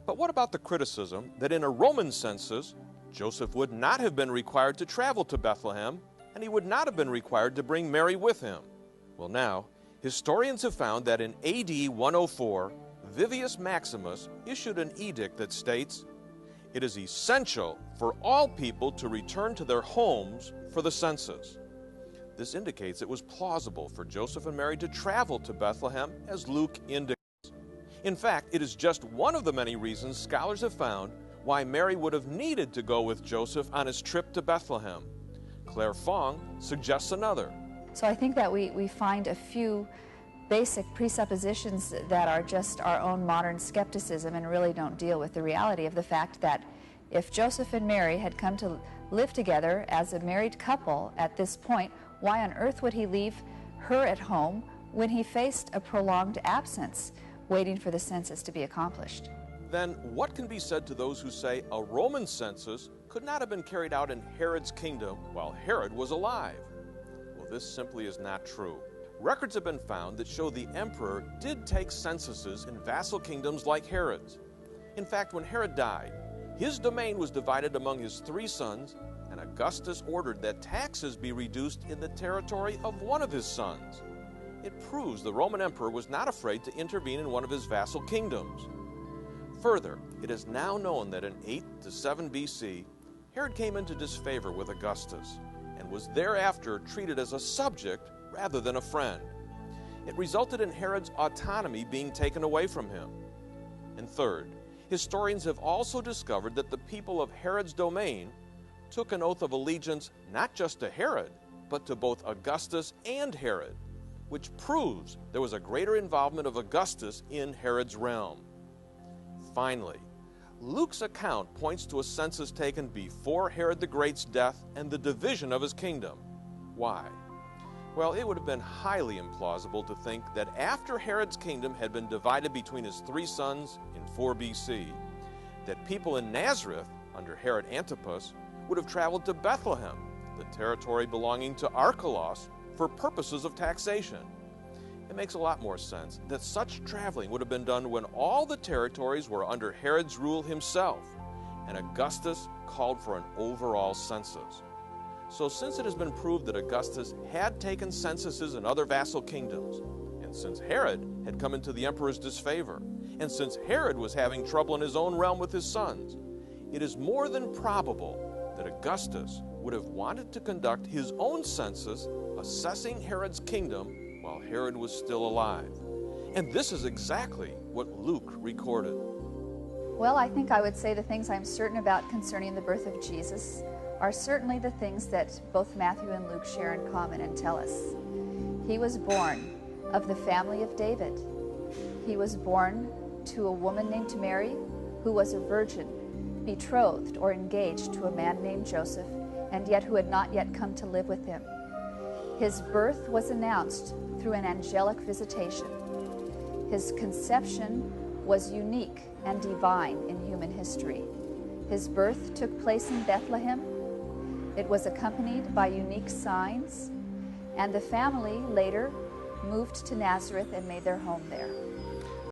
But what about the criticism that in a Roman census, Joseph would not have been required to travel to Bethlehem, and he would not have been required to bring Mary with him? Well, now, historians have found that in AD 104, Vivius Maximus issued an edict that states, "It is essential for all people to return to their homes for the census." This indicates it was plausible for Joseph and Mary to travel to Bethlehem, as Luke indicates. In fact, it is just one of the many reasons scholars have found why Mary would have needed to go with Joseph on his trip to Bethlehem. Claire Fong suggests another. So I think that we find a few basic presuppositions that are just our own modern skepticism and really don't deal with the reality of the fact that if Joseph and Mary had come to live together as a married couple at this point, why on earth would he leave her at home when he faced a prolonged absence, waiting for the census to be accomplished? Then what can be said to those who say a Roman census could not have been carried out in Herod's kingdom while Herod was alive? Well, this simply is not true. Records have been found that show the emperor did take censuses in vassal kingdoms like Herod's. In fact, when Herod died, his domain was divided among his 3 sons, and Augustus ordered that taxes be reduced in the territory of one of his sons. It proves the Roman emperor was not afraid to intervene in one of his vassal kingdoms. Further, it is now known that in 8 to 7 BC, Herod came into disfavor with Augustus and was thereafter treated as a subject rather than a friend. It resulted in Herod's autonomy being taken away from him. And third, historians have also discovered that the people of Herod's domain took an oath of allegiance not just to Herod, but to both Augustus and Herod, which proves there was a greater involvement of Augustus in Herod's realm. Finally, Luke's account points to a census taken before Herod the Great's death and the division of his kingdom. Why? Well, it would have been highly implausible to think that after Herod's kingdom had been divided between his 3 sons in 4 BC, that people in Nazareth, under Herod Antipas, would have traveled to Bethlehem, the territory belonging to Archelaus, for purposes of taxation. It makes a lot more sense that such traveling would have been done when all the territories were under Herod's rule himself, and Augustus called for an overall census. So since it has been proved that Augustus had taken censuses in other vassal kingdoms, and since Herod had come into the emperor's disfavor, and since Herod was having trouble in his own realm with his sons, it is more than probable that Augustus would have wanted to conduct his own census, assessing Herod's kingdom while Herod was still alive. And this is exactly what Luke recorded. Well, I think I would say the things I'm certain about concerning the birth of Jesus are certainly the things that both Matthew and Luke share in common and tell us. He was born of the family of David. He was born to a woman named Mary, who was a virgin, betrothed or engaged to a man named Joseph, and yet who had not yet come to live with him. His birth was announced through an angelic visitation. His conception was unique and divine in human history. His birth took place in Bethlehem. It was accompanied by unique signs, and the family later moved to Nazareth and made their home there.